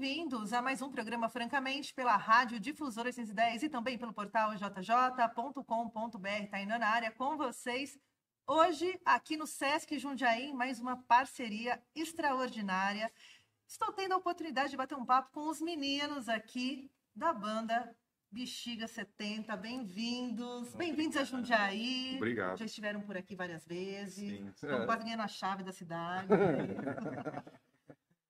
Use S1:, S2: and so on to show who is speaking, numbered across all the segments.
S1: bem-vindos a mais um programa Francamente pela Rádio Difusora 810 e também pelo portal jj.com.br. Tainã na área com vocês. Hoje, aqui no Sesc Jundiaí, mais uma parceria extraordinária. Estou tendo a oportunidade de bater um papo com os meninos aqui da banda Bexiga 70. Bem-vindos. Bem-vindos a Jundiaí.
S2: Obrigado.
S1: Já estiveram por aqui várias vezes.
S2: Sim.
S1: Estão quase ganhando a chave da cidade.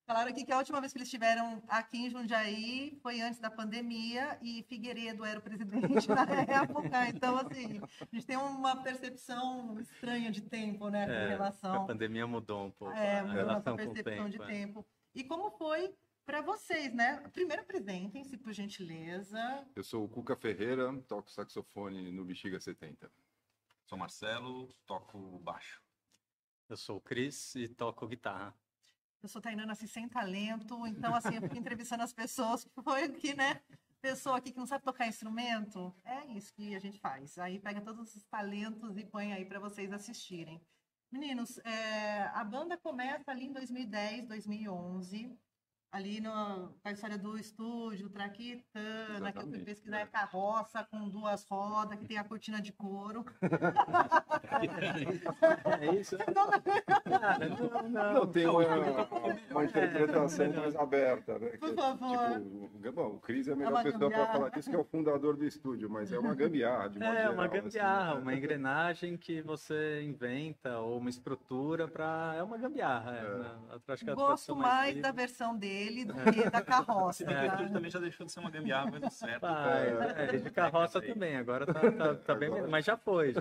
S1: Falaram aqui que a última vez que eles estiveram aqui em Jundiaí foi antes da pandemia e Figueiredo era o presidente na época. Então, assim, a gente tem uma percepção estranha de tempo, né, com relação...
S3: A pandemia mudou um pouco
S1: mudou a nossa percepção de tempo. E como foi para vocês, né? Primeiro, apresentem-se, por gentileza.
S2: Eu sou o Cuca Ferreira, toco saxofone no Bexiga 70.
S4: Sou Marcelo, toco baixo.
S3: Eu sou o Cris e toco guitarra.
S1: Eu sou Tainã, nasci sem talento, então, assim, eu fico entrevistando as pessoas, foi aqui, né? Pessoa aqui que não sabe tocar instrumento, é isso que a gente faz. Aí pega todos os talentos e põe aí para vocês assistirem. Meninos, a banda começa ali em 2010, 2011, ali com a história do estúdio, Traquitana, que eu fui pesquisar, é carroça com duas rodas, que tem a cortina de couro.
S3: É isso?
S2: Não, tem uma interpretação mais aberta, né?
S1: Por favor.
S2: Bom, o Cris é a melhor pessoa para falar disso, que é o fundador do estúdio, mas é uma gambiarra, de modo geral,
S3: uma gambiarra,
S2: assim.
S3: uma engrenagem que você inventa, ou uma estrutura para... É uma gambiarra. Acho que a
S1: Gosto mais da versão dele do que da carroça.
S4: O estúdio também já deixou de ser uma gambiarra, mas não certo.
S3: De carroça também, agora tá bem... Mas já foi.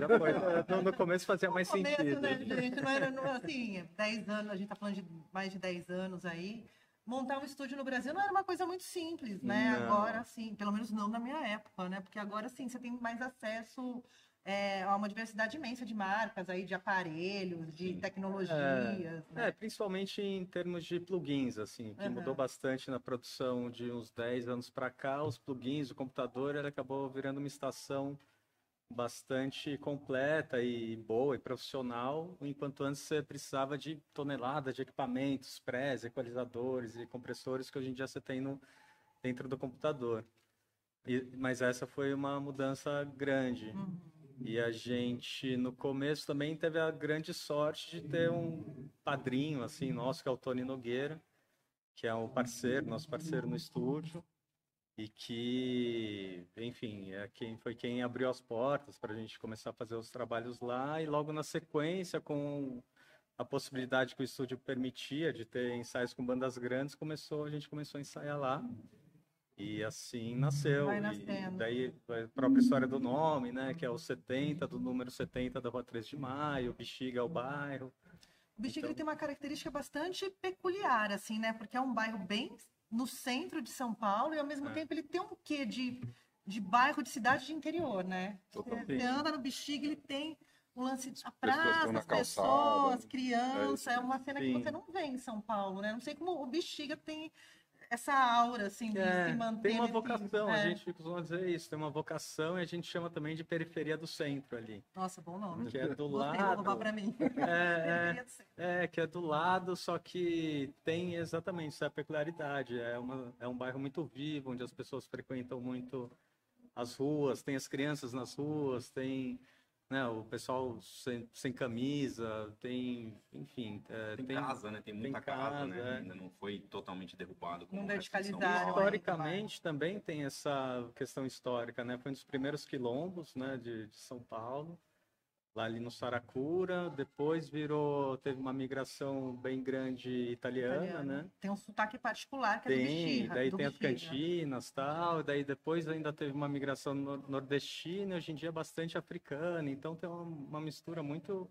S3: No começo fazia mais sentido.
S1: Né, gente? Não era, assim, 10 anos, a gente tá falando de mais de 10 anos aí. Montar um estúdio no Brasil não era uma coisa muito simples, né?
S3: Não.
S1: Agora, sim, pelo menos não na minha época, né? Porque agora, sim, você tem mais acesso a uma diversidade imensa de marcas aí, de aparelhos, de tecnologias. Né?
S3: Principalmente em termos de plugins, assim, que mudou bastante na produção de uns 10 anos para cá. Os plugins, o computador, ele acabou virando uma estação bastante completa e boa e profissional, enquanto antes você precisava de toneladas de equipamentos, prés, equalizadores e compressores que hoje em dia você tem dentro do computador. Mas essa foi uma mudança grande. E a gente, no começo, também teve a grande sorte de ter um padrinho, assim, nosso, que é o Tony Nogueira, que é um parceiro, nosso parceiro no estúdio, e que, enfim, foi quem abriu as portas para a gente começar a fazer os trabalhos lá. E logo na sequência, com a possibilidade que o estúdio permitia de ter ensaios com bandas grandes, a gente começou a ensaiar lá. E assim nasceu.
S1: Vai
S3: E
S1: nascendo.
S3: daí a própria história do nome, né? Que é o 70, do número 70 da Rua 3 de Maio, Bexiga é o bairro.
S1: O Bexiga ele tem uma característica bastante peculiar, assim, né? Porque é um bairro bem no centro de São Paulo e, ao mesmo tempo, ele tem um quê de bairro de cidade de interior, né? Você anda no Bexiga, ele tem um lance de praça, as pessoas, crianças. É uma cena que você não vê em São Paulo, né? Não sei como o Bexiga tem essa aura, assim, de se manter.
S3: Tem uma vocação, a gente costuma dizer isso, tem uma vocação e a gente chama também de periferia do centro ali.
S1: Nossa, bom nome.
S3: Que é do
S1: lado. Vou roubar pra mim.
S3: Que é do lado, só que tem exatamente essa peculiaridade. É um bairro muito vivo, onde as pessoas frequentam muito as ruas, tem as crianças nas ruas, tem... Né, o pessoal sem camisa, tem, enfim...
S4: Tem casa, né? Tem muita casa, né? Ainda não foi totalmente derrubado.
S1: Não verticalizaram.
S3: Historicamente, também tem essa questão histórica, né? Foi um dos primeiros quilombos, né, de São Paulo, lá ali no Saracura. Depois teve uma migração bem grande italiana, né?
S1: Tem um sotaque particular que é do Bexiga.
S3: Daí tem as cantinas e tal. Daí depois ainda teve uma migração nordestina, hoje em dia bastante africana. Então tem uma mistura muito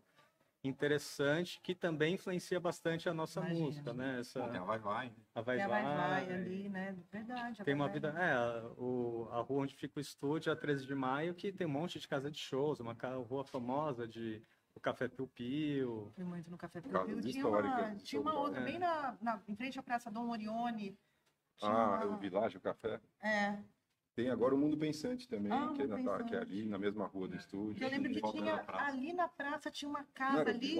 S3: interessante que também influencia bastante a nossa música, né?
S4: Tem a Vai-Vai.
S3: A Vai-Vai.
S1: Tem a Vai-Vai ali, né? Verdade.
S3: Tem uma vida... a rua onde fica o estúdio, a 13 de Maio, que tem um monte de casa de shows, uma rua famosa o Café Piu Piu.
S1: Fui muito no Café Piu
S2: Casas
S1: Piu. Tinha uma outra, bem em frente à Praça Dom Orione.
S2: O Világio Café? Tem agora o Mundo Pensante também, que,
S1: Pensante.
S2: Que é ali na mesma rua do estúdio.
S1: Eu lembro que tinha ali na praça, tinha uma casa ali.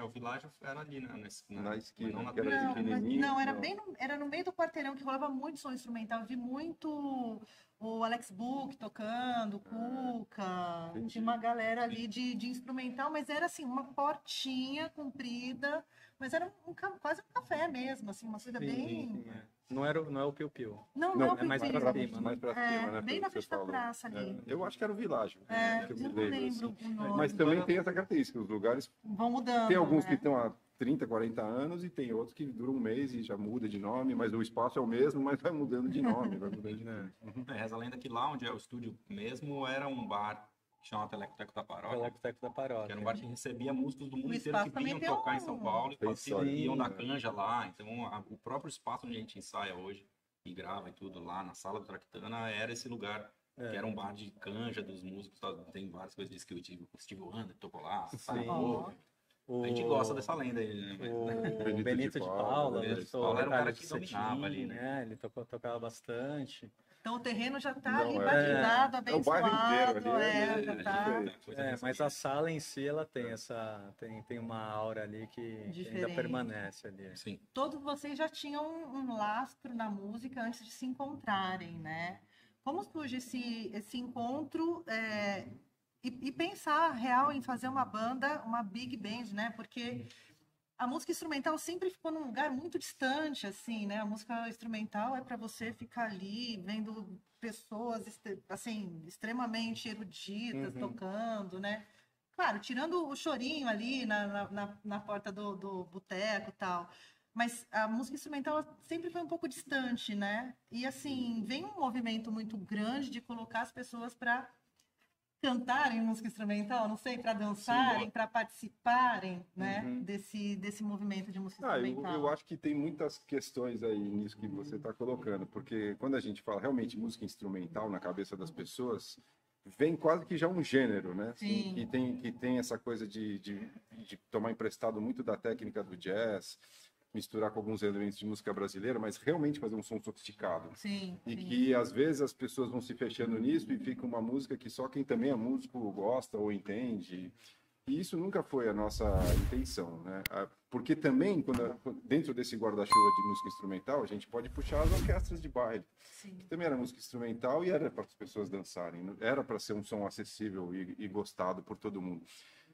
S4: O Világio era ali
S2: na esquina,
S4: não na
S2: que era pequenininho.
S1: Não, era bem era no meio do quarteirão, que rolava muito som instrumental. Eu vi muito o Alex Book tocando, o Cuca. Tinha uma galera ali de instrumental, mas era assim, uma portinha comprida, mas era quase um café mesmo, assim, uma coisa bem...
S3: Não é o Piu Piu.
S1: Não,
S3: é mais pra cima.
S2: Mais pra cima, né?
S1: Bem na frente da praça ali.
S2: Eu acho que era o Világio.
S1: Eu não lembro o nome.
S2: Mas também tem essa característica, os lugares
S1: vão mudando.
S2: Tem alguns que estão há 30, 40 anos e tem outros que duram um mês e já muda de nome, mas o espaço é o mesmo, mas vai mudando de nome.
S4: Reza a lenda que lá onde é o estúdio mesmo era um bar que chama Telecoteco da Paróquia.
S3: Telecoteco da Paróquia.
S4: Que era um bar que recebia músicos do mundo inteiro que vinham tocar em São Paulo e iam da canja lá. Então o próprio espaço onde a gente ensaia hoje e grava e tudo lá na sala do Tractana era esse lugar. Que era um bar de canja dos músicos. Tem várias coisas disso que o Steve Wonder tocou lá. A gente gosta dessa lenda aí, né?
S3: O Benito de Paula
S4: era um cara que dominava ali, né?
S3: Ele tocava bastante.
S1: Então o terreno já está ali batizado, abençoado.
S2: O bairro inteiro ali.
S3: Mas a sala em si, ela tem tem uma aura ali que ainda permanece ali.
S4: Sim.
S1: Todos vocês já tinham um lastro na música antes de se encontrarem, né? Como surge esse encontro e pensar real em fazer uma banda, uma big band, né? Porque a música instrumental sempre ficou num lugar muito distante, assim, né? A música instrumental é para você ficar ali vendo pessoas, assim, extremamente eruditas tocando, né? Claro, tirando o chorinho ali na porta do boteco e tal. Mas a música instrumental sempre foi um pouco distante, né? E, assim, vem um movimento muito grande de colocar as pessoas para cantarem música instrumental, não sei, para dançarem, para participarem, né, desse movimento de música instrumental.
S2: Eu acho que tem muitas questões aí nisso que você está colocando, porque quando a gente fala realmente música instrumental na cabeça das pessoas, vem quase que já um gênero, né?
S1: Sim.
S2: Que tem essa coisa de tomar emprestado muito da técnica do jazz, misturar com alguns elementos de música brasileira, mas realmente fazer um som sofisticado.
S1: Sim.
S2: Que às vezes as pessoas vão se fechando nisso e fica uma música que só quem também é músico gosta ou entende. E isso nunca foi a nossa intenção, né? Porque também, dentro desse guarda-chuva de música instrumental, a gente pode puxar as orquestras de baile, que também era música instrumental e era para as pessoas dançarem, era para ser um som acessível e gostado por todo mundo.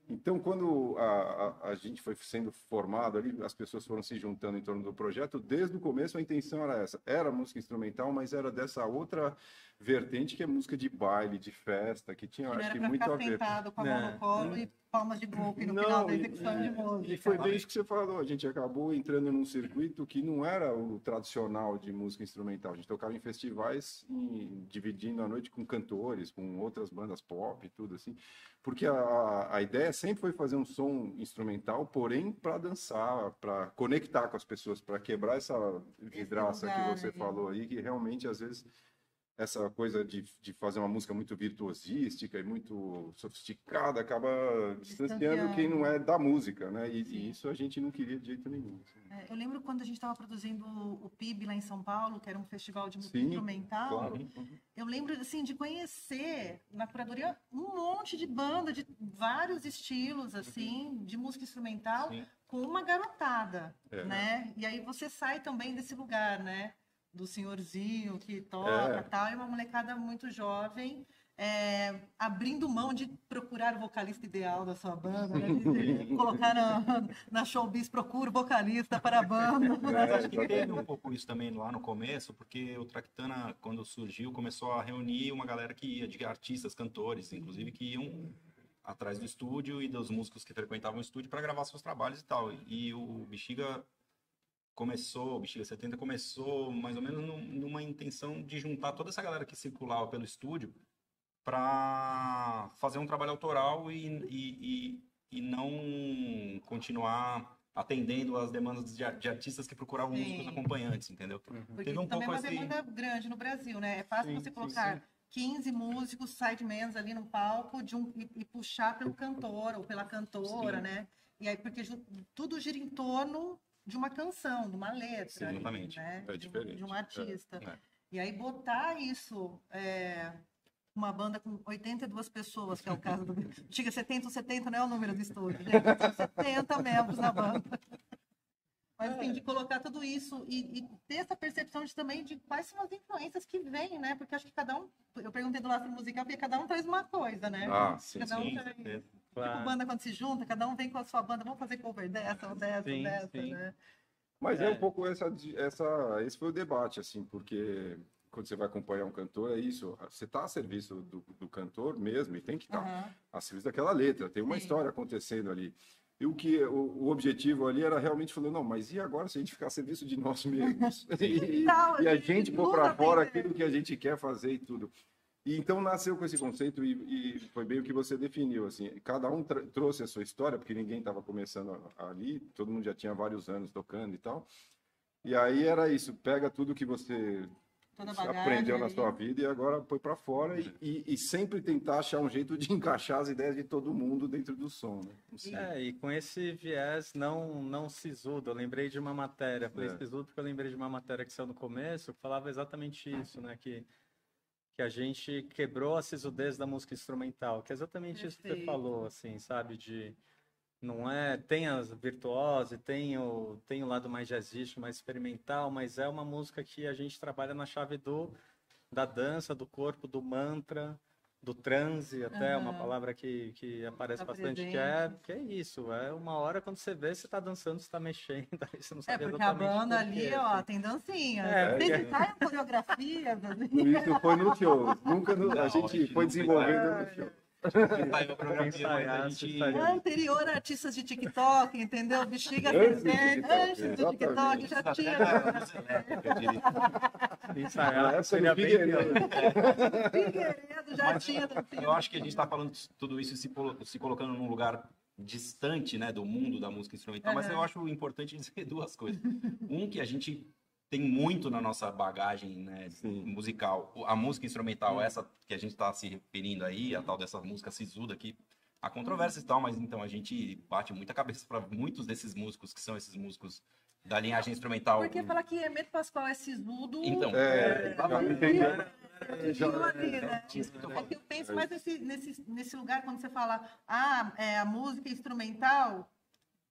S2: Então, quando a gente foi sendo formado ali, as pessoas foram se juntando em torno do projeto, desde o começo a intenção era essa. Era música instrumental, mas era dessa outra vertente que é música de baile, de festa, que tinha, acho que, muito a ver.
S1: Sentado com a mão no colo e palmas de golpe no final da execução de música.
S2: E foi bem isso que você falou. A gente acabou entrando num circuito que não era o tradicional de música instrumental. A gente tocava em festivais, dividindo a noite com cantores, com outras bandas pop e tudo assim. Porque a ideia sempre foi fazer um som instrumental, porém para dançar, para conectar com as pessoas, para quebrar essa vidraça que você falou aí, que realmente às vezes essa coisa de fazer uma música muito virtuosística e muito sofisticada acaba distanciando quem não é da música, né? E isso a gente não queria de jeito nenhum. Assim.
S1: Eu lembro quando a gente estava produzindo o PIB lá em São Paulo, que era um festival de música instrumental.
S2: Claro.
S1: Eu lembro assim de conhecer na curadoria um monte de banda de vários estilos assim de música instrumental com uma garotada, né? E aí você sai também desse lugar, né? Do senhorzinho que toca tal, e uma molecada muito jovem, abrindo mão de procurar o vocalista ideal da sua banda, né? De colocar na showbiz, procura o vocalista para a banda.
S4: Acho que teve um pouco isso também lá no começo, porque o Tractana, quando surgiu, começou a reunir uma galera que ia, de artistas, cantores, inclusive, que iam atrás do estúdio e dos músicos que frequentavam o estúdio para gravar seus trabalhos e tal. E o Bexiga 70 começou mais ou menos numa intenção de juntar toda essa galera que circulava pelo estúdio para fazer um trabalho autoral e não continuar atendendo às demandas de artistas que procuravam músicos acompanhantes, entendeu?
S1: Porque teve um também pouco é uma demanda grande no Brasil, né? É fácil você colocar 15 músicos, sidemans ali no palco e puxar pelo cantor ou pela cantora, né? E aí, porque tudo gira em torno de uma canção, de uma letra.
S4: Exatamente.
S1: Né?
S2: É diferente.
S1: De um artista. E aí botar isso, uma banda com 82 pessoas, que é o caso do... Chega 70, 70 não é o número do estúdio, gente, são 70 membros na banda. Mas, enfim, de colocar tudo isso e ter essa percepção também de quais são as influências que vêm, né? Porque acho que cada um... Eu perguntei do lastro musical, porque cada um traz uma coisa, né?
S2: Sim,
S1: cada um traz... Tipo, banda quando se junta, cada um vem com a sua banda, vamos fazer cover dessa, ou dessa, ou dessa, né?
S2: Mas é um pouco esse foi o debate, assim, porque quando você vai acompanhar um cantor, é isso, você está a serviço do cantor mesmo, e tem que estar a serviço daquela letra, tem uma história acontecendo ali. E o objetivo ali era realmente falando, não, mas e agora se a gente ficar a serviço de nós mesmos? e a gente pôr para fora aquilo que a gente quer fazer e tudo. E então nasceu com esse conceito e foi bem o que você definiu, assim, cada um trouxe a sua história, porque ninguém estava começando ali, todo mundo já tinha vários anos tocando e tal. E aí era isso, pega tudo que você aprendeu na sua vida e agora põe para fora e sempre tentar achar um jeito de encaixar as ideias de todo mundo dentro do som, né?
S3: E com esse viés não sisudo, eu lembrei de uma matéria, falei sisudo porque eu lembrei de uma matéria que saiu no começo, que falava exatamente isso, né, que a gente quebrou a sisudez da música instrumental, que é exatamente isso que você falou, assim, sabe, não é, tem as virtuose, tem o lado mais jazzístico, mais experimental, mas é uma música que a gente trabalha na chave da dança, do corpo, do mantra, do transe, até uma palavra que aparece bastante, que é isso, é uma hora quando você vê, você está dançando, você está mexendo, aí você não sabe
S1: porque a banda ali, ó, tem dancinha, tem coreografias.
S2: Assim. Isso foi no show, a gente foi desenvolvendo no show.
S1: Anterior a artistas de TikTok, entendeu? Bexiga antes do TikTok já tinha.
S2: Ensaiar
S4: seria bem
S1: Figueiredo já tinha.
S4: Eu acho que a gente está falando tudo isso se colocando num lugar distante, né, do mundo da música instrumental, mas eu acho importante dizer duas coisas. Que a gente tem muito na nossa bagagem, né, musical. A música instrumental, essa que a gente está se referindo aí, a tal dessa música sisuda aqui, há controvérsias e tal, mas então a gente bate muita cabeça para muitos desses músicos que são esses músicos da linhagem instrumental.
S1: Porque falar que Hermeto Pascoal é sisudo...
S4: Então,
S1: eu penso mais nesse lugar quando você fala a música instrumental...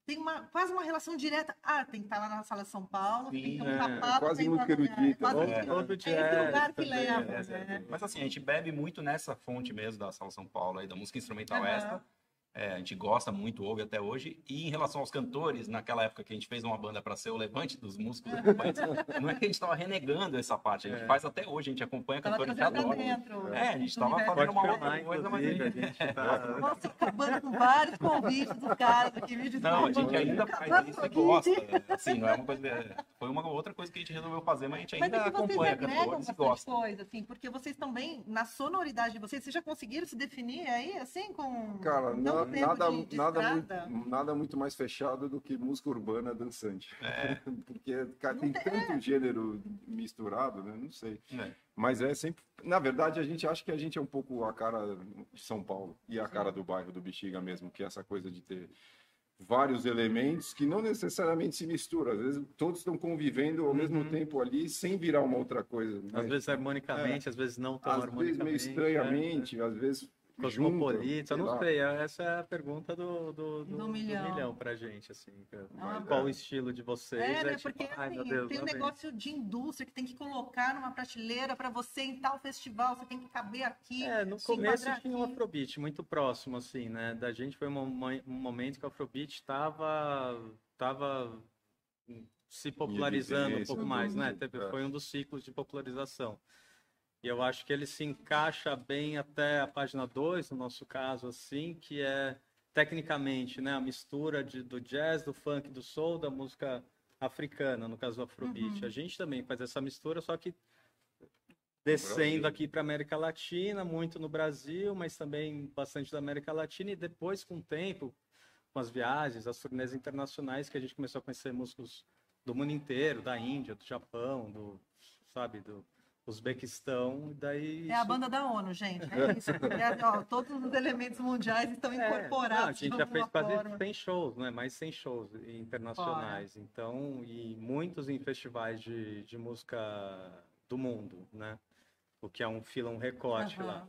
S1: Tem quase uma relação direta. Tem que estar lá na Sala de São Paulo, tem que ter um sapato.
S2: Quase música erudita.
S1: Esse lugar que leva. Né?
S4: Mas assim, a gente bebe muito nessa fonte mesmo da Sala São Paulo, aí, da música instrumental extra. A gente gosta muito, ouve até hoje. E em relação aos cantores, naquela época que a gente fez uma banda para ser o levante dos músicos, não é que a a gente estava renegando essa parte, a gente faz até hoje, a gente acompanha cantores que adoram. A gente estava fazendo uma outra coisa, mas
S1: Nossa, acabando com vários convites dos caras aqui.
S4: Não, a gente ainda faz isso e gosta. Assim, não é uma coisa... Foi uma outra coisa que a gente resolveu fazer, mas a gente ainda acompanha cantores e gosta.
S1: Coisa, assim, porque vocês também, na sonoridade de vocês já conseguiram se definir aí, assim, com...
S2: Cara, nada muito mais fechado do que música urbana dançante. Porque cara, tem tanto gênero misturado, né? Não sei. Mas é sempre... Na verdade, a gente acha que a gente é um pouco a cara de São Paulo e a cara do bairro do Bexiga mesmo, que é essa coisa de ter vários elementos que não necessariamente se misturam. Às vezes todos estão convivendo ao mesmo tempo ali, sem virar uma outra coisa. Né?
S3: Às vezes harmonicamente, às vezes não tão harmonicamente.
S2: Às vezes meio estranhamente, às vezes...
S3: Cosmopolita, não sei, essa é a pergunta do milhão pra gente, assim, qual o estilo de vocês?
S1: Né, porque assim, tem um negócio de indústria que tem que colocar numa prateleira para você em tal festival, você tem que caber aqui.
S3: No começo tinha um Afrobeat muito próximo, assim, né, da gente foi um momento que o Afrobeat tava se popularizando um pouco mais, né, foi um dos ciclos de popularização. E eu acho que ele se encaixa bem até a página 2, no nosso caso, assim, que é, tecnicamente, né, a mistura do jazz, do funk, do soul, da música africana, no caso do Afrobeat. A gente também faz essa mistura, só que descendo aqui para a América Latina, muito no Brasil, mas também bastante da América Latina, e depois, com o tempo, com as viagens, as turnês internacionais, que a gente começou a conhecer músicos do mundo inteiro, da Índia, do Japão, do Uzbequistão, daí...
S1: É a banda da ONU, gente. É isso. Todos os elementos mundiais estão incorporados.
S3: A gente já fez quase 100 shows, não é? Mais 100 shows internacionais. Então, e muitos em festivais de música do mundo, né? O que é um fila, um recorte lá.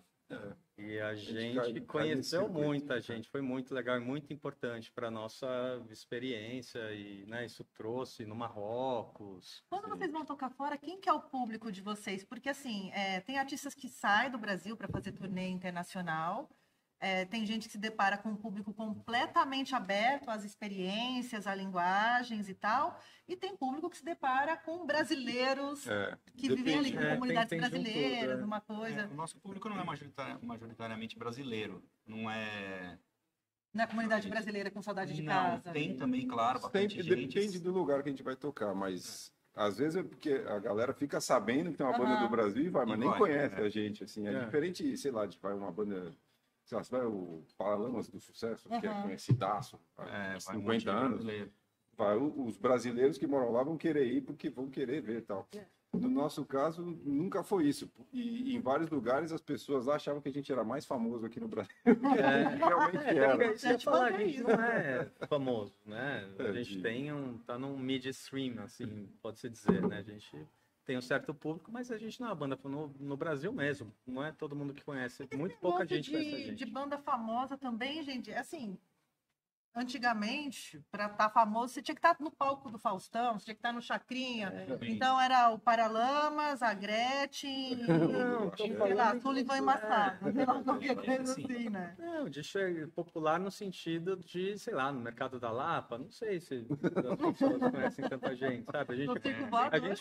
S3: E a gente conheceu muita gente, foi muito legal, muito importante para nossa experiência e, né, isso trouxe no Marrocos.
S1: Quando vocês vão tocar fora, quem que é o público de vocês? Porque assim, tem artistas que saem do Brasil para fazer turnê internacional. Tem gente que se depara com um público completamente aberto às experiências, a linguagens e tal, e tem público que se depara com brasileiros que vivem ali, com comunidades brasileiras, uma coisa...
S4: O nosso público não é majoritariamente brasileiro, não é...
S1: Não é a comunidade brasileira com saudade de casa?
S4: Tem também, claro, bastante gente.
S2: Depende do lugar que a gente vai tocar, mas... Às vezes é porque a galera fica sabendo que tem uma banda do Brasil e vai, mas nem conhece a gente, assim. É diferente, sei lá, de vai uma banda... Sei lá, você vai o Paralamas do Sucesso, que é conhecidaço, há 50 anos. Os brasileiros que moram lá vão querer ir porque vão querer ver e tal. No nosso caso, nunca foi isso. E em vários lugares as pessoas lá achavam que a gente era mais famoso aqui no Brasil. Realmente era.
S3: A gente não é famoso, né? A gente tá num mid-stream, assim, pode-se dizer, né? A gente... tem um certo público, mas a gente não é uma banda no Brasil mesmo. Não é todo mundo que conhece. Muito pouca gente conhece a gente.
S1: De banda famosa também, gente. Assim, antigamente, para estar famoso, você tinha que estar no palco do Faustão, você tinha que estar no Chacrinha. Então era o Paralamas, a Gretchen, sei lá, Sullivan e Massado. Qualquer coisa assim, né?
S3: Não, de ser popular no sentido de, sei lá, no mercado da Lapa, não sei se as pessoas conhecem tanta gente, sabe? A gente é bastante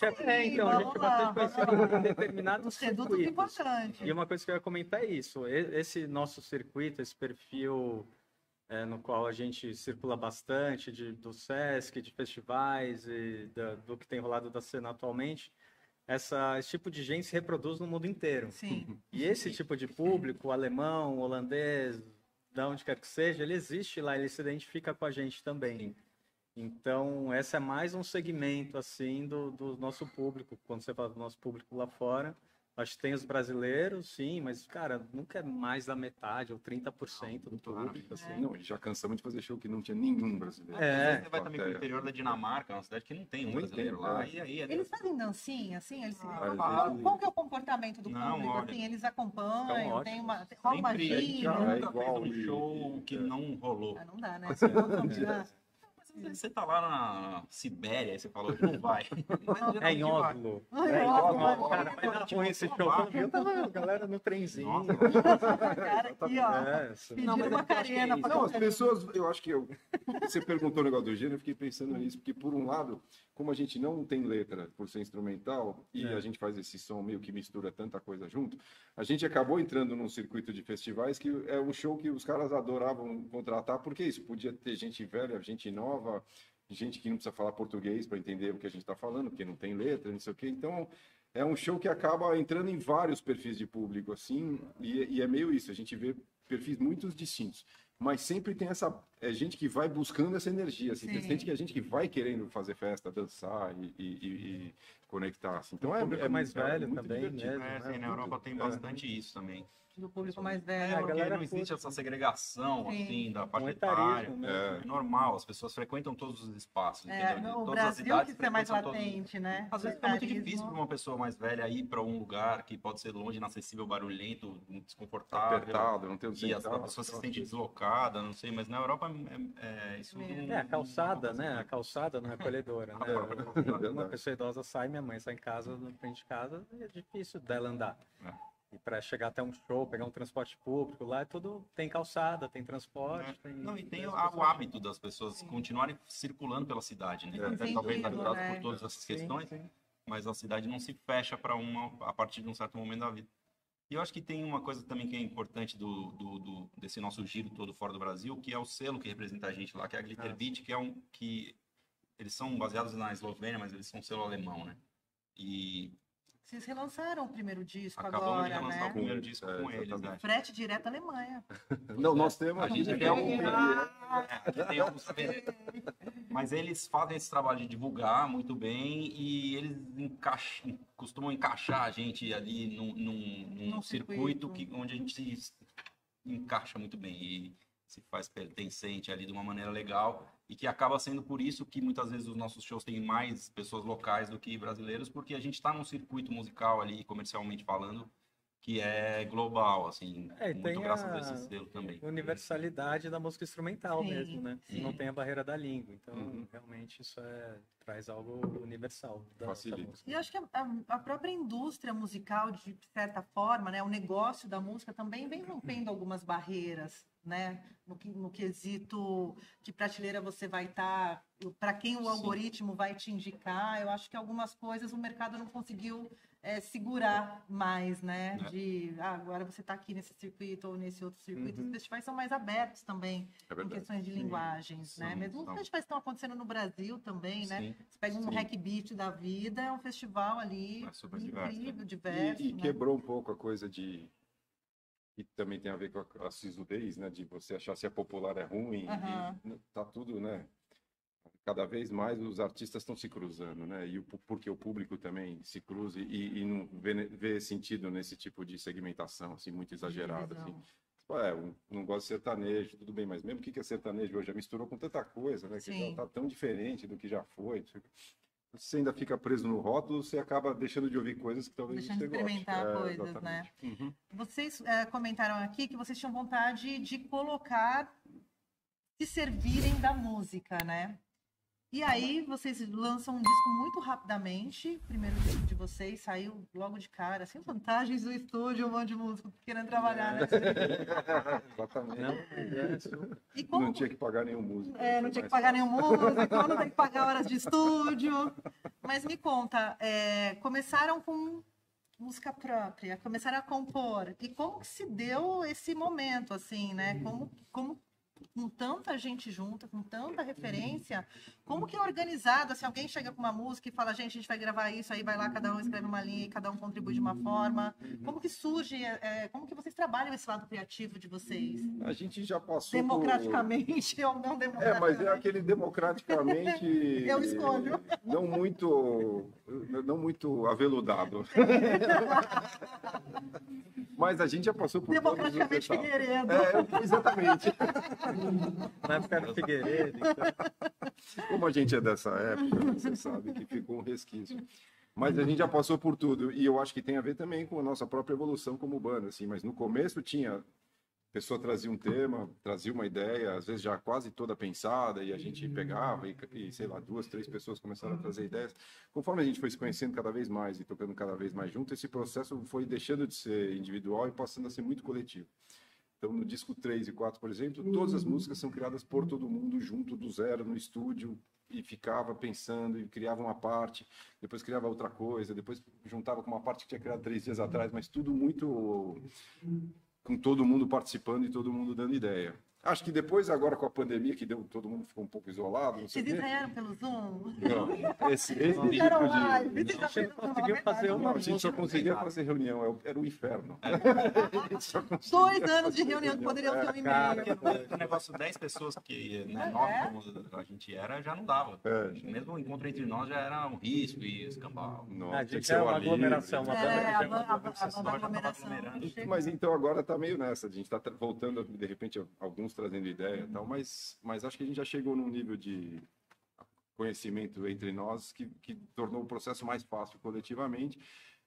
S3: conhecido em determinados circuitos. E uma coisa que eu ia comentar é isso, esse nosso circuito, esse perfil... no qual a gente circula bastante, do Sesc, de festivais e do que tem rolado da cena atualmente, esse tipo de gente se reproduz no mundo inteiro.
S1: Sim.
S3: E esse tipo de público, alemão, holandês, de onde quer que seja, ele existe lá, ele se identifica com a gente também. Então, esse é mais um segmento, assim, do nosso público. Quando você fala do nosso público lá fora, acho que tem os brasileiros, sim, mas, cara, nunca é mais da metade ou 30% do público. Assim.
S2: Não, já cansamos de fazer show que não tinha nenhum brasileiro.
S4: Você vai também para o interior da Dinamarca, uma cidade que não tem um brasileiro lá. E aí,
S1: eles fazem dancinha, assim? Qual que é o comportamento do público? Assim, eles acompanham, tem uma gira.
S4: Nunca fez um show que não rolou.
S1: Não dá, né?
S4: Você tá lá na Sibéria, você falou que não vai.
S3: Em Oslo. Cara, mas não foi esse show. Eu tava, galera, no trenzinho.
S1: Cara, aqui, ó. Pedindo uma carena.
S2: Não, as pessoas, eu acho que você perguntou o negócio do gênero, eu fiquei pensando nisso, porque por um lado, como a gente não tem letra por ser instrumental, e a gente faz esse som meio que mistura tanta coisa junto, a gente acabou entrando num circuito de festivais que é um show que os caras adoravam contratar, porque isso, podia ter gente velha, gente nova, gente que não precisa falar português para entender o que a gente está falando, porque não tem letra, não sei o quê. Então, é um show que acaba entrando em vários perfis de público, assim, e é meio isso, a gente vê perfis muito distintos. Mas sempre tem essa gente que vai buscando essa energia, assim, tem gente que vai querendo fazer festa, dançar e conectar. Assim. Então
S3: é mais velho também, né?
S4: Na Europa tem bastante isso também.
S1: Do público mais velho.
S4: A galera não existe essa segregação, assim, da parte etária. É normal, as pessoas frequentam todos os espaços, entendeu?
S1: O Brasil que é mais latente, né?
S4: Às vezes é muito difícil para uma pessoa mais velha ir para um lugar que pode ser longe, inacessível, barulhento, desconfortável.
S2: Apertado, não tem o
S4: E a pessoa se sente deslocada, não sei, mas na Europa isso
S3: a calçada, né? A calçada não é acolhedora, né? Uma pessoa idosa sai, minha mãe sai em casa, na frente de casa, é difícil dela andar. E para chegar até um show, pegar um transporte público, lá tudo tem calçada, tem transporte.
S4: E tem o hábito das pessoas continuarem circulando pela cidade, né? Talvez ajudados por todas essas questões, mas a cidade não se fecha para a partir de um certo momento da vida. E eu acho que tem uma coisa também que é importante desse nosso giro todo fora do Brasil, que é o selo que representa a gente lá, que é a Glitter Beat, que eles são baseados na Eslovênia, mas eles são um selo alemão, né? E
S1: vocês relançaram o primeiro disco
S4: Acabamos
S1: agora,
S4: de relançar o primeiro disco com eles, né?
S1: Frete direto à Alemanha.
S2: Não, nós temos...
S4: A gente tem alguns mas eles fazem esse trabalho de divulgar muito bem e eles costumam encaixar a gente ali num circuito onde a gente se encaixa muito bem. se faz pertencente ali de uma maneira legal, e que acaba sendo por isso que muitas vezes os nossos shows têm mais pessoas locais do que brasileiros, porque a gente está num circuito musical ali, comercialmente falando, que é global, assim, muito graças a esse selo também.
S3: Universalidade da música instrumental mesmo, né?
S4: Sim.
S3: Não tem a barreira da língua, então realmente isso traz algo universal da música.
S1: E eu acho que a própria indústria musical, de certa forma, né, o negócio da música também vem rompendo algumas barreiras, né? No quesito que prateleira você vai estar, para quem o algoritmo vai te indicar. Eu acho que algumas coisas o mercado não conseguiu segurar mais, né? Agora você está aqui nesse circuito ou nesse outro circuito. Os festivais são mais abertos também em questões de linguagens, né? Mesmo os festivais que estão acontecendo no Brasil também, né? Você pega um Hack Beat da vida, é um festival ali incrível, diverso.
S2: E quebrou um pouco a coisa de... E também tem a ver com a sisudez, né? De você achar se é popular é ruim. E tá tudo, né? Cada vez mais os artistas estão se cruzando, né? E porque o público também se cruza e não vê sentido nesse tipo de segmentação, assim, muito exagerada, assim. Não gosto de sertanejo, tudo bem, mas mesmo o que é sertanejo hoje? Já misturou com tanta coisa, né? Que já tá tão diferente do que já foi. Você ainda fica preso no rótulo, você acaba deixando de ouvir coisas que talvez
S1: você goste. Deixando de experimentar coisas, exatamente. Né? Vocês comentaram aqui que vocês tinham vontade de se servirem da música, né? E aí vocês lançam um disco muito rapidamente. O primeiro disco de vocês saiu logo de cara, assim, vantagens do estúdio, um monte de músico querendo trabalhar, né?
S2: Exatamente. Não tinha que pagar nenhum músico.
S1: Não tinha que pagar nenhum músico, não tem que pagar horas de estúdio. Mas me conta, começaram com música própria, começaram a compor. E como que se deu esse momento, assim, né? Como com tanta gente junta, com tanta referência, como que é organizado? Se alguém chega com uma música e fala, gente, a gente vai gravar isso, aí vai lá, cada um escreve uma linha e cada um contribui de uma forma. Como que surge, como que vocês trabalham esse lado criativo de vocês?
S2: A gente já passou
S1: democraticamente ou não democraticamente?
S2: Mas é aquele democraticamente...
S1: Eu escolho.
S2: Não muito aveludado. Mas a gente já passou por
S1: democraticamente Figueiredo.
S2: Exatamente.
S3: Na época era Figueiredo. Então...
S2: Como a gente é dessa época, você sabe que ficou um resquício. Mas a gente já passou por tudo. E eu acho que tem a ver também com a nossa própria evolução como banda, assim. Mas no começo tinha... A pessoa trazia um tema, trazia uma ideia, às vezes já quase toda pensada, e a gente pegava e sei lá, 2, 3 pessoas começaram a trazer ideias. Conforme a gente foi se conhecendo cada vez mais e tocando cada vez mais junto, esse processo foi deixando de ser individual e passando a ser muito coletivo. Então, no disco 3 e 4, por exemplo, todas as músicas são criadas por todo mundo junto, do zero, no estúdio, e ficava pensando, e criava uma parte, depois criava outra coisa, depois juntava com uma parte que tinha criado 3 dias atrás, mas tudo muito... com todo mundo participando e todo mundo dando ideia. Acho que depois, agora com a pandemia, que todo mundo ficou um pouco isolado...
S1: Vocês ensaiaram pelo Zoom?
S2: Não, esse tipo de...
S3: A gente conseguiu fazer uma...
S2: A gente só conseguia fazer reunião, era o inferno.
S1: 2 anos de reunião que poderiam ser 1 e-mail.
S4: O negócio 10 pessoas, que nós, como a gente era, já não dava. Mesmo o encontro entre nós já era um risco e escambau.
S3: A gente é uma aglomeração.
S2: Mas então agora tá meio nessa, a gente tá voltando, de repente, alguns trazendo ideia e tal, mas acho que a gente já chegou num nível de conhecimento entre nós que tornou o processo mais fácil coletivamente,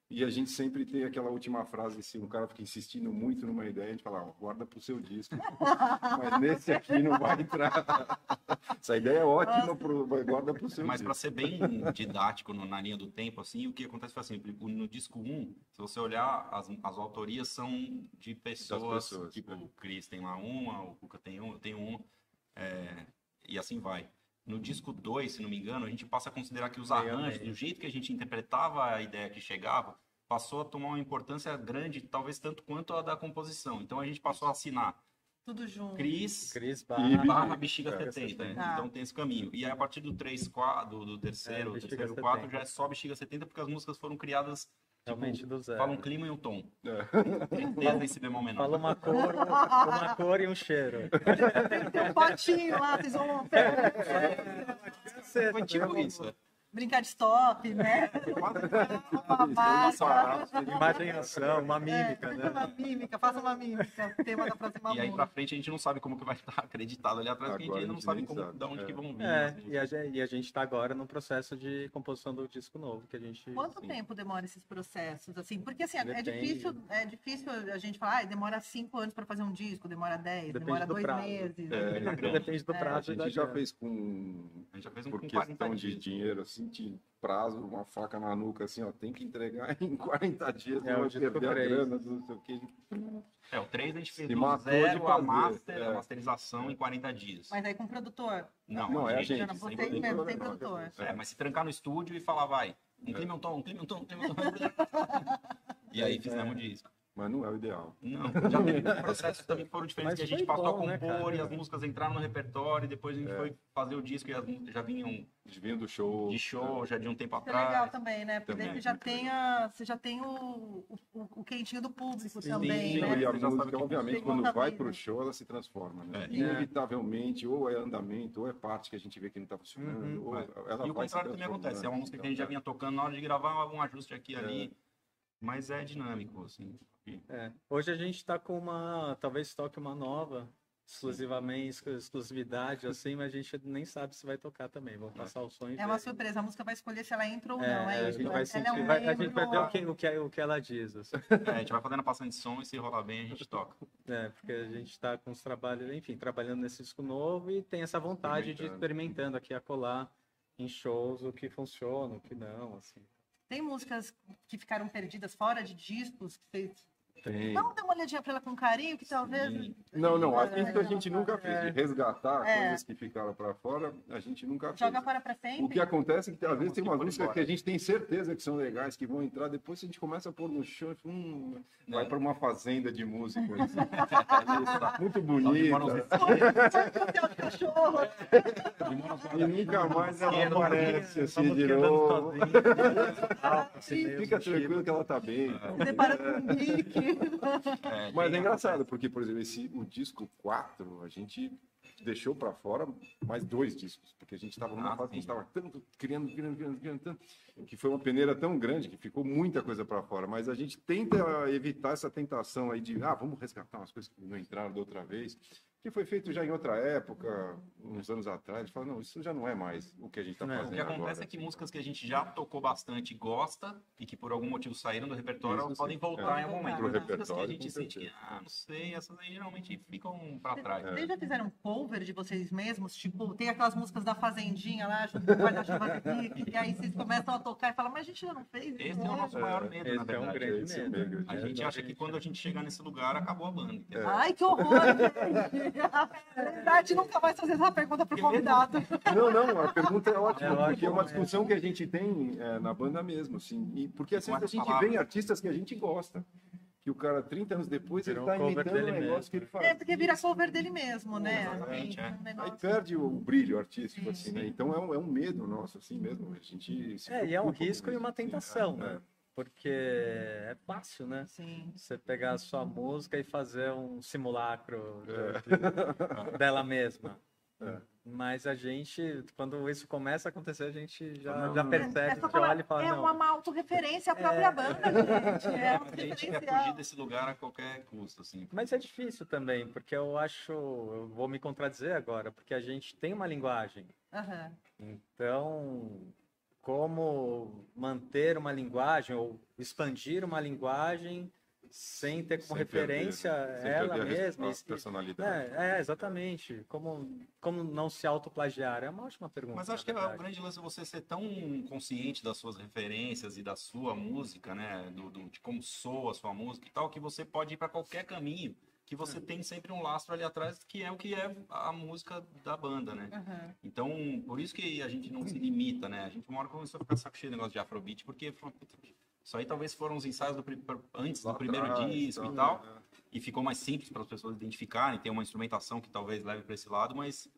S2: e a gente sempre tem aquela última frase, se um cara fica insistindo muito numa ideia, a gente fala, guarda pro seu disco, mas nesse aqui não vai entrar. Essa ideia é ótima, guarda pro seu
S4: Mas
S2: disco.
S4: para ser bem didático na linha do tempo, assim, o que acontece foi assim, no disco 1, se você olhar, as autorias são de pessoas tipo, o Cris tem lá uma, o Cuca tem uma, eu tenho uma, e assim vai. No disco 2, se não me engano, a gente passa a considerar que os arranjos, do jeito que a gente interpretava a ideia que chegava, passou a tomar uma importância grande, talvez tanto quanto a da composição. Então a gente passou a assinar
S1: tudo junto.
S4: Cris barra Bexiga 70. Então tem esse caminho. E aí, a partir do 3, 4, do terceiro, o terceiro e 4, já é só Bexiga 70, porque as músicas foram criadas
S3: realmente do zero.
S4: Fala um clima e um tom. Nesse bemol menor.
S3: Fala uma cor e um cheiro.
S1: Tem um potinho lá, vocês vão...
S4: Foi tipo isso.
S1: brincar de stop, né?
S3: Imagem em ação, uma mímica, né?
S1: Uma mímica, faça uma mímica, tema da próxima
S4: E aí pra frente a gente não sabe como que vai estar acreditado ali atrás, porque a gente ainda não sabe de onde que vão vir.
S3: E a gente tá agora no processo de composição do disco novo, que a gente...
S1: Quanto tempo demora esses processos, assim? Porque, assim, é difícil a gente falar, demora 5 anos para fazer um disco, demora 10, demora 2 meses.
S3: Depende do prazo.
S2: A gente já fez com... por
S4: com
S2: questão de dinheiro, assim, de prazo, uma faca na nuca, assim, ó, tem que entregar em 40 dias, não vai perder a grana, não sei o que.
S4: O 3 a gente fez do zero a masterização em 40 dias.
S1: Mas aí com produtor?
S2: Não, é a gente.
S1: Você mesmo tem produtor.
S4: Mas se trancar no estúdio e falar, vai, um clima, um tom. E aí fizemos o disco.
S2: Mas não é o ideal.
S4: Não, já teve processos também que foram diferentes, que a gente passou a compor e as músicas entraram no repertório, e depois a gente foi fazer o disco e as músicas já vinham
S2: do show.
S4: De show, já de um tempo
S1: Isso
S4: atrás.
S1: é legal também, né? Porque daí você já tem o quentinho do público também, né?
S2: E a música, obviamente, quando vai pro show, ela se transforma, né? Inevitavelmente, ou é andamento, ou é parte que a gente vê que não tá funcionando, ou ela
S4: e o contrário também acontece. É uma música que a gente já vinha tocando, na hora de gravar, um ajuste aqui e ali. Mas é dinâmico, assim.
S3: Hoje a gente tá com talvez toque uma nova, exclusividade, assim, mas a gente nem sabe se vai tocar também. Vamos passar o som e
S1: É uma surpresa, a música vai escolher se ela entra ou não,
S3: a gente vai sentir, a gente vai ver o que ela diz. Assim.
S4: A gente vai fazendo a passagem de som e se rolar bem a gente toca.
S3: Porque a gente está com os trabalhos, enfim, trabalhando nesse disco novo e tem essa vontade de experimentando aqui a colar em shows o que funciona, o que não, assim.
S1: Tem músicas que ficaram perdidas fora de discos que vocês...
S2: Tem.
S1: Vamos dar uma olhadinha pra ela com carinho, que talvez...
S2: Não, a gente nunca fez. De resgatar coisas que ficaram para fora, a gente nunca fez.
S1: Joga fora pra sempre?
S2: O que acontece é que às vezes tem umas músicas que a gente tem certeza que são legais, que vão entrar, depois a gente começa a pôr no chão, vai para uma fazenda de músicas. Muito bonita.
S1: Cachorro.
S2: E nunca mais ela aparece assim de novo. Fica tranquilo que ela tá bem.
S1: Separa com o Mickey.
S2: Mas é engraçado, porque, por exemplo, o disco 4, a gente deixou para fora mais 2 discos, porque a gente estava numa fase que a gente estava tanto criando tanto, que foi uma peneira tão grande que ficou muita coisa para fora, mas a gente tenta evitar essa tentação aí de, vamos resgatar umas coisas que não entraram da outra vez, que foi feito já em outra época, uns anos atrás. A gente fala, não, isso já não é mais o que a gente está fazendo agora.
S4: O que acontece é que músicas que a gente já tocou bastante e gosta, e que por algum motivo saíram do repertório, elas podem voltar em algum momento.
S2: Pro
S4: músicas
S2: repertório,
S4: que a gente sente que, não sei, essas aí geralmente ficam para trás.
S1: Vocês já fizeram cover de vocês mesmos? Tipo, tem aquelas músicas da Fazendinha lá, junto com o guarda-chuva de pique, e aí vocês começam a tocar e falam, mas a gente já não fez isso.
S4: Esse é o nosso maior medo, na verdade.
S3: É um grande medo.
S4: A gente acha que quando a gente chegar nesse lugar, acabou a banda.
S1: Ai, que horror, gente! Verdade, nunca mais fazer essa pergunta pro convidado.
S2: Não, a pergunta é ótima, porque é uma discussão que a gente tem na banda mesmo, assim, e porque às vezes a gente vê em artistas que a gente gosta, que o cara, 30 anos depois, ele tá imitando o negócio que ele faz.
S1: Porque vira cover dele mesmo, né?
S4: Exatamente,
S2: Aí perde o brilho artístico, assim, né? Então é um medo nosso, assim mesmo, a gente...
S3: E é um risco e uma tentação, né? Porque é fácil, né?
S1: Sim.
S3: Você pegar a sua música e fazer um simulacro dela mesma. Mas a gente, quando isso começa a acontecer, a gente já percebe, que olha e fala,
S1: é uma autorreferência à própria banda, gente.
S4: A gente quer fugir desse lugar a qualquer custo, assim.
S3: Mas é difícil também, porque eu vou me contradizer agora, porque a gente tem uma linguagem. Então, como manter uma linguagem ou expandir uma linguagem sem ter como referência ela mesma.
S2: Personalidade.
S3: Exatamente. Como não se autoplagiar? É uma ótima pergunta.
S4: Mas acho que o grande lance é você ser tão consciente das suas referências e da sua música, né? De como soa a sua música e tal, que você pode ir para qualquer caminho, que você tem sempre um lastro ali atrás, que é o que é a música da banda, né? Então, por isso que a gente não se limita, né? A gente uma hora começou a ficar saco cheio do negócio de Afrobeat, porque isso aí talvez foram os ensaios antes do primeiro disco e tal, e ficou mais simples para as pessoas identificarem, ter uma instrumentação que talvez leve para esse lado, mas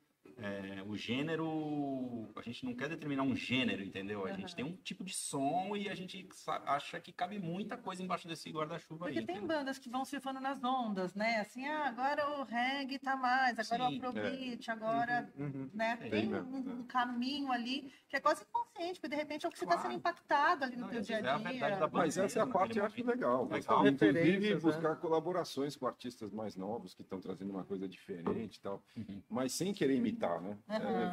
S4: o gênero, a gente não quer determinar um gênero, entendeu? A gente tem um tipo de som e a gente acha que cabe muita coisa embaixo desse guarda-chuva aí.
S1: Porque tem bandas que vão surfando nas ondas, né? Assim, agora o reggae tá mais, agora o afrobeat, agora, né? Tem um caminho ali que é quase inconsciente, porque de repente é o que você está sendo impactado ali no teu dia a dia.
S2: Mas essa é a parte que eu acho legal. Inclusive, buscar colaborações com artistas mais novos que estão trazendo uma coisa diferente e tal, mas sem querer imitar, né?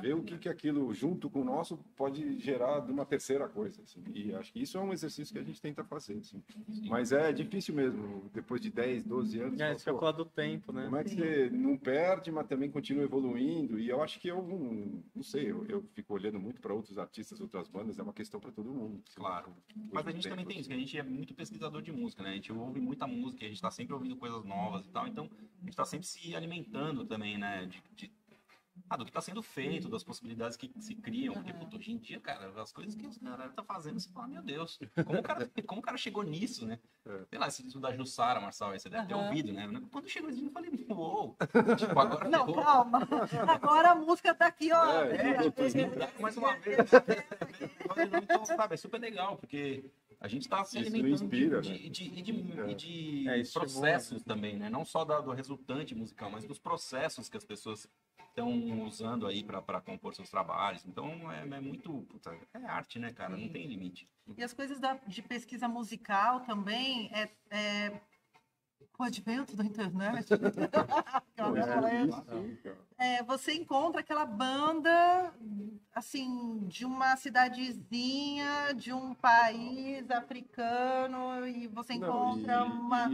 S2: Ver o que aquilo, junto com o nosso, pode gerar de uma terceira coisa. Assim. E acho que isso é um exercício que a gente tenta fazer. Assim. Mas é difícil mesmo, depois de 10, 12 anos.
S3: Isso que eu falo do tempo, né?
S2: Como é que você não perde, mas também continua evoluindo? E eu acho que não sei, eu fico olhando muito para outros artistas, outras bandas, é uma questão para todo mundo. Assim,
S4: claro. Mas a gente também tem isso, que a gente é muito pesquisador de música, né? A gente ouve muita música, a gente está sempre ouvindo coisas novas e tal, então a gente está sempre se alimentando também, né? Do que está sendo feito, das possibilidades que se criam. Porque, puto, hoje em dia, cara, as coisas que os caras estão fazendo, você fala, meu Deus, como o cara chegou nisso, né? Sei lá, esse da Jussara, Marçal, você deve ter ouvido, né? Quando chegou isso, eu falei, uou, tipo, agora
S1: não, calma, agora a música tá aqui, ó.
S4: Mais uma vez. Então, sabe, é super legal, porque a gente está se alimentando
S2: inspira,
S4: de processos também, né? Não só do resultante musical, mas dos processos que as pessoas estão usando aí para compor seus trabalhos. Então, é muito... Puta, é arte, né, cara? Não tem limite.
S1: E as coisas de pesquisa musical também com o advento da internet, você encontra aquela banda, assim, de uma cidadezinha, de um país africano, e você encontra uma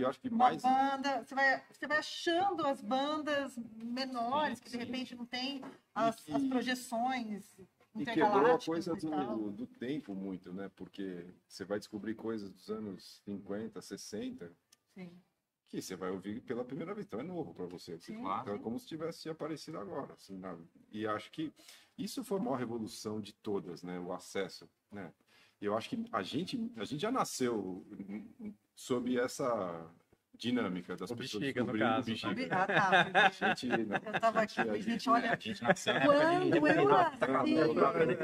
S1: banda, você vai achando as bandas menores, que de repente não tem as projeções.
S2: E quebrou a coisa do tempo muito, né? Porque você vai descobrir coisas dos anos 50, 60,
S1: Sim.
S2: que você vai ouvir pela primeira vez. Então é novo para você. Então é como se tivesse aparecido agora. Assim, e acho que isso foi a maior revolução de todas, né? O acesso, né? Eu acho que a gente já nasceu sob essa dinâmica das pessoas
S3: descobrindo o
S2: Bexiga.
S1: Eu tava aqui, gente, olha...
S4: A gente nasceu...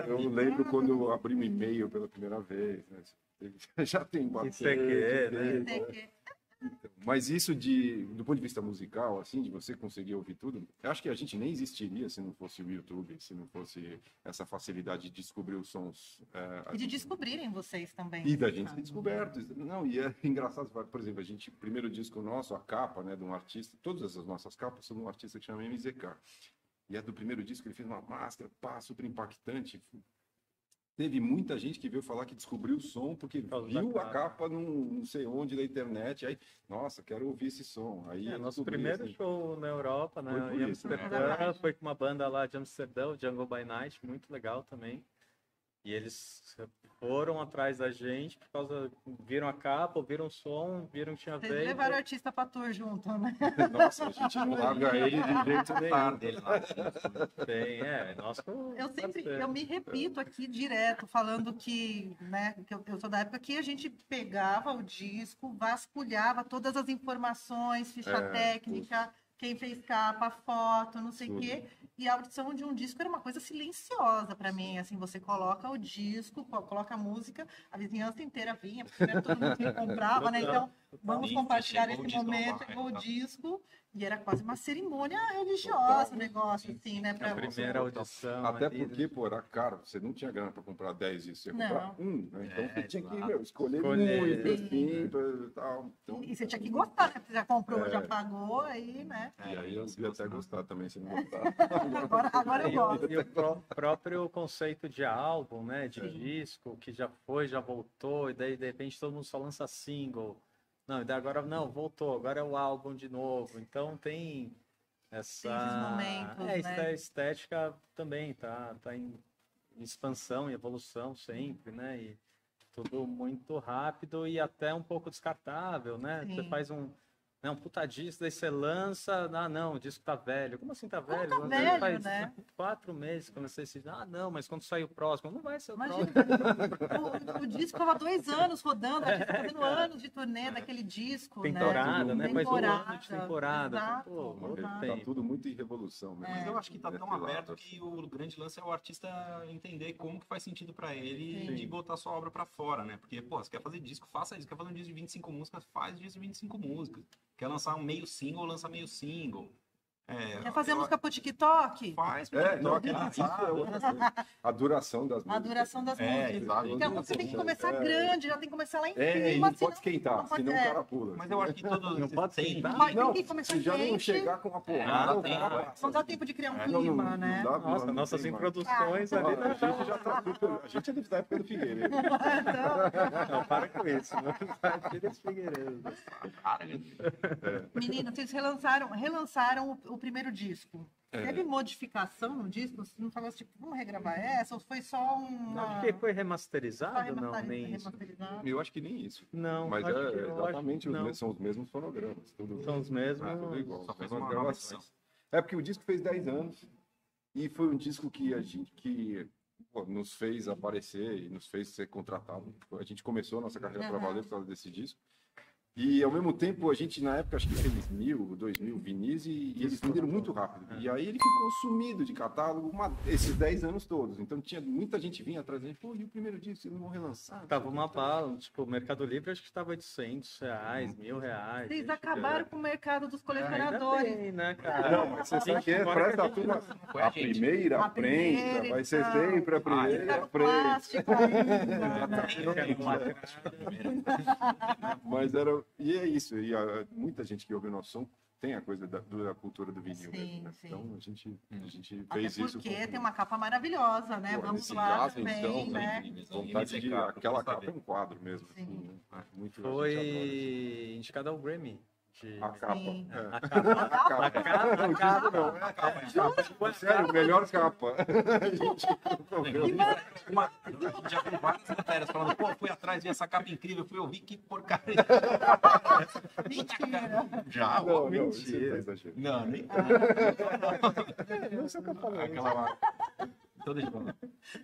S2: Eu lembro quando eu abri um e-mail pela primeira vez, né? Já tem bastante. Mas isso do ponto de vista musical, assim, de você conseguir ouvir tudo, eu acho que a gente nem existiria se não fosse o YouTube, se não fosse essa facilidade de descobrir os sons.
S1: E de descobrirem vocês também.
S2: E da gente ter descoberto. Não, e é engraçado, por exemplo, primeiro disco nosso, a capa, né, de um artista, todas as nossas capas são de um artista que chama MZK. E a do primeiro disco, ele fez uma máscara, super impactante. Teve muita gente que veio falar que descobriu o som porque viu a capa não sei onde da internet. Aí, nossa, quero ouvir esse som. Aí
S3: nosso primeiro show na Europa, né? Em Amsterdã, foi com uma banda lá de Amsterdã, o Jungle by Night, muito legal também. E eles foram atrás da gente por causa... Viram a capa, ouviram o som, viram que tinha
S1: Vocês
S3: feito.
S1: levaram o artista pra tour junto, né?
S2: Nossa, a gente não larga ele de jeito nenhum.
S4: Dele lá.
S1: Eu me repito aqui direto, falando que, né, que eu sou da época que a gente pegava o disco, vasculhava todas as informações, ficha técnica, quem fez capa, foto, não sei o quê. E a audição de um disco era uma coisa silenciosa para mim. Assim, você coloca o disco, coloca a música, a vizinhança inteira vinha, porque não era todo mundo que comprava, né? Então, vamos compartilhar esse momento, chegou o disco, e era quase uma cerimônia religiosa o negócio, assim, né?
S3: A primeira audição.
S2: Até porque, pô, era caro, você não tinha grana para comprar 10 disso, você ia comprar um, né? Então você tinha que escolher muito, assim, tal. Então,
S1: e você tinha que gostar, né? Você já comprou, já pagou, aí, né?
S2: E aí eu devia até gostar também, se não gostar.
S1: Agora eu gosto.
S3: E o próprio conceito de álbum, né? De disco, que já foi, já voltou, e daí de repente todo mundo só lança single. Não, e daí agora não, voltou, agora é o álbum de novo. Então tem essa...
S1: Tem esses momentos, né?
S3: A estética também tá em expansão e evolução sempre, né? E tudo muito rápido e até um pouco descartável, né?
S1: Sim.
S3: Você faz né, um puta disco, daí você lança, não, o disco tá velho. Como assim tá velho?
S1: Tá velho,
S3: faz
S1: né?
S3: 4 meses que comecei esse... não, mas quando sair o próximo, não vai ser o
S1: Imagina,
S3: próximo.
S1: o disco estava 2 anos rodando, a gente tá fazendo anos de turnê daquele disco,
S3: temporada, né? Faz um ano de
S1: temporada.
S3: temporada.
S1: Exato,
S3: Pô,
S2: Tá tudo muito em revolução. Mesmo.
S4: Mas eu acho que tá tão
S2: Nesse
S4: aberto
S2: lado,
S4: que o grande lance é o artista entender como que faz sentido pra ele
S1: Sim.
S4: de botar sua obra pra fora, né? Porque, pô, você quer fazer disco, faça isso. Quer fazer um disco de 25 músicas, faz disco de 25 músicas. Quer lançar um meio single, lança meio single.
S1: Quer fazer música pro TikTok?
S4: Faz,
S2: não, isso é outra coisa. A duração das músicas.
S1: A duração das músicas.
S4: exato.
S1: Porque a música tem que começar grande, já tem que começar lá em
S2: E
S1: cima.
S2: não pode esquentar, senão o cara pula.
S4: Mas eu acho que todo...
S3: Não pode
S4: tem...
S3: sentar?
S1: Mas
S2: Não,
S1: tem que começar
S2: se já não
S1: quente.
S2: chegar com uma porrada,
S4: não tem,
S1: Não dá tempo de criar um clima, né?
S2: dá,
S3: Nossa,
S2: não
S3: nossas
S2: tem mais.
S3: introduções ali.
S2: A gente já tá super... A gente é da época do Figueiredo.
S3: Não, para com isso. Não tira esse Figueiredo.
S1: Menino, vocês relançaram o primeiro disco. Teve modificação no disco? Você não falou assim, tipo, vamos regravar essa? Ou foi só
S3: Acho que foi remasterizado, não, nem isso.
S1: remasterizado?
S2: Eu acho que nem isso.
S3: Não,
S2: Mas
S3: acho que- eu
S2: exatamente
S3: acho que não.
S2: são os mesmos fonogramas. Tudo,
S3: São os mesmos.
S2: tudo igual.
S4: Só fez
S2: mesmas
S4: uma
S2: gravações. É porque o disco fez 10 anos e foi um disco que a gente nos fez aparecer e nos fez ser contratado. A gente começou a nossa carreira para valer por causa desse disco. E, ao mesmo tempo, a gente, na época, acho que fez 1.000, 2.000 vinis e eles venderam muito rápido. E aí ele ficou sumido de catálogo esses 10 anos todos. Então, tinha muita gente vinha atrás da gente, pô, e o primeiro disco, vocês não vão relançar?
S3: Tava uma bala, tipo, o Mercado Livre acho que tava R$800, R$1.000.
S1: Vocês acabaram com o mercado dos
S3: Ainda
S1: colecionadores.
S3: tem, né, cara?
S2: Não, mas você sabe que é, presta a turma. A primeira
S1: A primeira,
S2: prensa vai ser
S1: então.
S2: sempre a primeira
S1: Tá no
S2: prensa.
S1: plástico ainda, né?
S2: Mas e é isso. E muita gente que ouve o nosso som tem a coisa da cultura do vinil
S1: Sim,
S2: mesmo, né?
S1: sim.
S2: Então a gente
S1: Até
S2: fez isso.
S1: porque tem uma capa maravilhosa, né?
S2: Pô,
S1: Vamos
S2: nesse
S1: lá
S2: caso,
S1: também,
S2: então,
S1: né?
S2: vontade de aquela capa é um quadro mesmo.
S1: Sim.
S2: Assim, né? Muito, a gente adora isso.
S3: Foi indicado ao Grammy.
S2: A capa.
S1: Sim.
S2: É.
S3: A capa.
S2: A capa.
S3: A capa.
S2: Não, o disco não. É a capa. Sério, melhor capa. A gente
S4: A gente já viu várias matérias falando, pô, fui atrás de essa capa incrível, fui ouvir que porcaria.
S1: Mentira.
S4: Já,
S2: Não,
S3: mentira.
S2: isso é exagero.
S4: Não, nem
S2: Não sei o que eu falei.
S4: aquela. Então, deixa eu falar.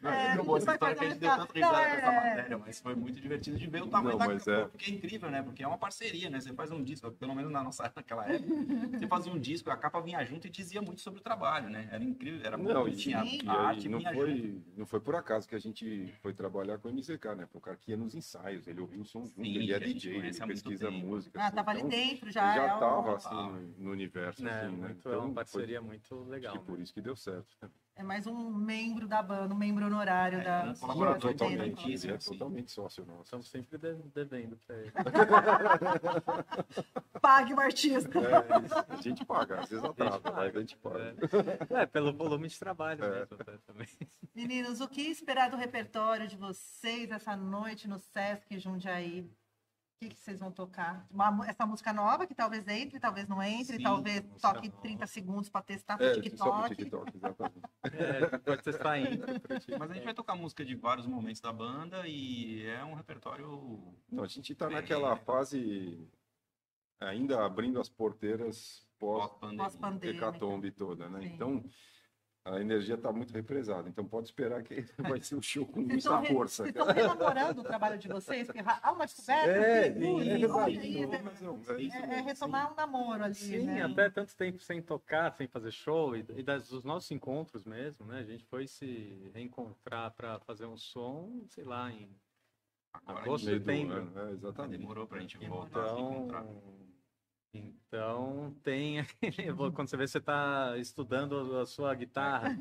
S1: É,
S4: Não, boa essa
S1: vai
S4: história que a
S1: fazer
S4: gente deu
S1: uma
S4: tanto risada com essa
S1: história,
S4: matéria, mas foi muito divertido de ver o tamanho
S2: Não,
S4: da
S2: mas
S4: capa, porque é incrível, né? Porque é uma parceria, né? Você faz um disco, pelo menos naquela época, você fazia um disco, a capa vinha junto e dizia muito sobre o trabalho, né? Era incrível, era
S2: Não,
S4: muito, tinha
S1: sim.
S2: e
S4: a arte
S2: aí não
S4: vinha junto.
S2: não foi por acaso que a gente foi trabalhar com o MZK, né? Foi o cara que ia nos ensaios, ele ouvia o som junto,
S4: Sim,
S2: ele é
S4: que a gente
S2: DJ, ele
S4: conhece há muito
S2: pesquisa
S4: tempo.
S2: música.
S1: Ah,
S2: assim,
S1: tava ali
S2: então,
S1: dentro
S2: ele
S1: já.
S2: já
S1: é
S2: estava
S1: um-
S2: assim no universo,
S3: É,
S2: assim, né?
S3: muito, é uma
S2: foi-
S3: parceria muito legal.
S2: acho que por isso que deu certo. Né?
S1: É mais um membro da banda, um membro honorário da.
S4: um colaborador
S1: da banda.
S4: totalmente.
S2: Ele é
S4: Sim.
S2: totalmente sócio nosso.
S3: Estamos sempre devendo para ele.
S1: Pague o artista.
S2: A gente paga, às vezes atrasa, mas a gente paga.
S3: Pelo volume de trabalho mesmo, também.
S1: Meninos, o que esperar do repertório de vocês essa noite no Sesc Jundiaí? O que vocês vão tocar? Essa música nova que talvez entre, talvez não entre,
S4: Sim,
S1: talvez
S3: música
S1: toque
S3: nova.
S1: 30 segundos para testar pro
S2: Só pro
S1: TikTok.
S2: TikTok, exatamente.
S3: Pode ser saindo.
S4: Mas a gente vai tocar música de vários momentos da banda e é um repertório.
S2: Então, a gente está naquela fase ainda abrindo as porteiras
S4: Pós-pandemia.
S1: Pós-pandemia.
S2: hecatombe toda, né?
S1: Sim.
S2: Então, a energia está muito represada. Então, pode esperar que vai ser um show com
S1: Vocês
S2: muita força.
S1: Vocês estão renamorando o trabalho de vocês? Porque há uma descoberta. É retomar um namoro ali,
S3: Sim,
S1: né?
S3: até tanto tempo sem tocar, sem fazer show, e dos nossos encontros mesmo, né? A gente foi se reencontrar para fazer um som, sei lá, em
S4: Agora,
S3: agosto,
S2: Meio do
S3: setembro.
S2: ano, exatamente.
S4: demorou pra gente voltar a se encontrar.
S3: Então tem aquele, quando você vê você tá estudando a sua guitarra,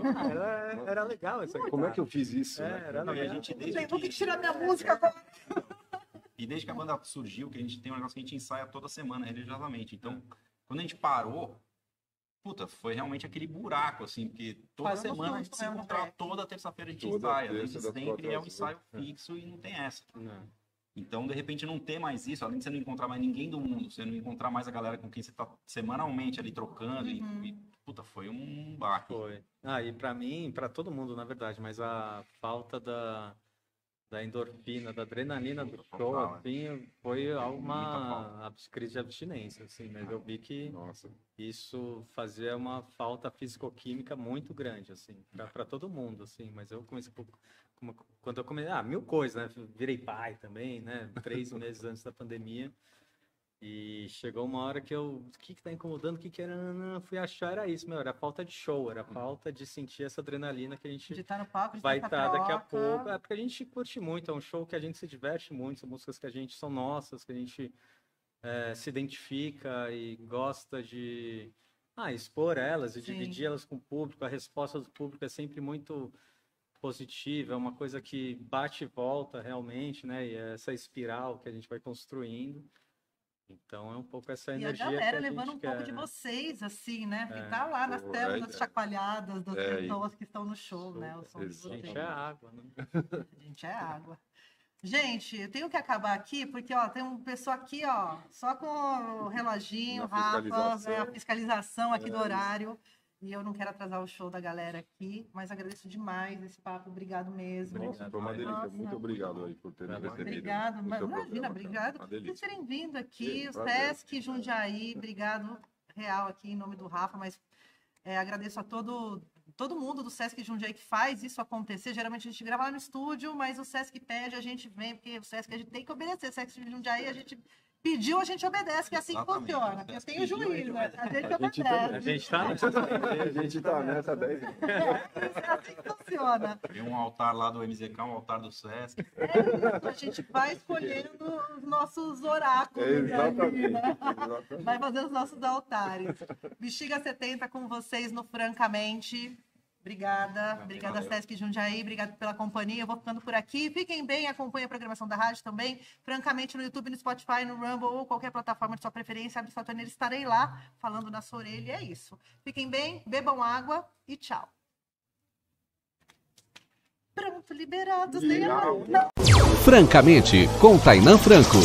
S3: era legal essa guitarra.
S2: Como é que eu fiz isso?
S3: É,
S2: né?
S3: era
S4: Não, e a
S3: legal.
S4: gente
S1: Vou
S4: desde
S1: ter que
S4: que,
S1: tirar minha música agora.
S4: e desde que a banda surgiu, que a gente tem um negócio que a gente ensaia toda semana, religiosamente. Então, quando a gente parou, puta, foi realmente aquele buraco, assim, porque toda
S1: Parou no
S4: semana a gente
S1: susto
S4: se
S1: mesmo,
S4: encontrava,
S1: né?
S4: toda terça-feira a gente
S2: Toda
S4: ensaia.
S2: terça,
S4: Desde
S2: das
S4: sempre
S2: 4
S4: é um
S2: às
S4: ensaio
S2: 8.
S4: fixo e não tem essa.
S3: Não.
S4: Então, de repente, não ter mais isso, além de você não encontrar mais ninguém do mundo, você não encontrar mais a galera com quem você tá semanalmente ali trocando, puta, foi um baque.
S3: Foi. E pra mim, pra todo mundo, na verdade, mas a falta da da endorfina, da adrenalina do show, assim, foi uma crise de abstinência, assim, mas eu vi que isso fazia uma falta físico-química muito grande, assim, para todo mundo, assim, mas eu comecei, quando eu comecei, 1000 coisas, né, virei pai também, né, 3 meses antes da pandemia, e chegou uma hora que o que tá incomodando, o que era, fui achar, era isso, era falta de show, era falta de sentir essa adrenalina que a gente
S1: no palco,
S3: vai estar daqui a pouco, porque a gente curte muito, é um show que a gente se diverte muito, são músicas que a gente são nossas, que a gente se identifica e gosta de expor elas e dividir elas com o público, a resposta do público é sempre muito positiva, é uma coisa que bate e volta realmente, né, e é essa espiral que a gente vai construindo. Então é um pouco essa energia.
S1: E a galera levando um pouco de vocês, assim, né? Porque tá lá nas telas, das chacoalhadas das pessoas que estão no show, né? O som de vocês.
S3: A gente é água, né?
S1: A gente é água. Gente, eu tenho que acabar aqui, porque tem uma pessoa aqui, só com o reloginho, Rafa, a fiscalização aqui do horário. E eu não quero atrasar o show da galera aqui, mas agradeço demais esse papo. Obrigado mesmo.
S2: Nossa, foi uma delícia. Muito obrigado aí por terem recebido.
S1: Obrigado, imagina, obrigado por terem vindo aqui. O Sesc Jundiaí, obrigado real aqui em nome do Rafa, mas agradeço a todo mundo do Sesc Jundiaí que faz isso acontecer. Geralmente a gente grava lá no estúdio, mas o Sesc pede, a gente vem, porque o Sesc a gente tem que obedecer. O Sesc Jundiaí a gente pediu, a gente obedece, que é assim que funciona. Eu tenho juízo, né? A gente obedece.
S3: A gente tá
S2: nessa 10 vezes.
S1: É assim que funciona.
S4: Tem um altar lá do MZK, um altar do Sesc.
S1: A gente vai escolhendo os nossos oráculos.
S2: Exatamente.
S1: Ali, né? Vai fazer os nossos altares. Bexiga 70 com vocês no Francamente. Obrigada, Sesc Jundiaí, obrigado pela companhia. Eu vou ficando por aqui. Fiquem bem, acompanhem a programação da rádio também. Francamente, no YouTube, no Spotify, no Rumble ou qualquer plataforma de sua preferência. Abre sua torneira, estarei lá falando na sua orelha. É isso. Fiquem bem, bebam água e tchau. Pronto, liberados.
S2: Legal.
S5: Francamente, com Tainan Franco.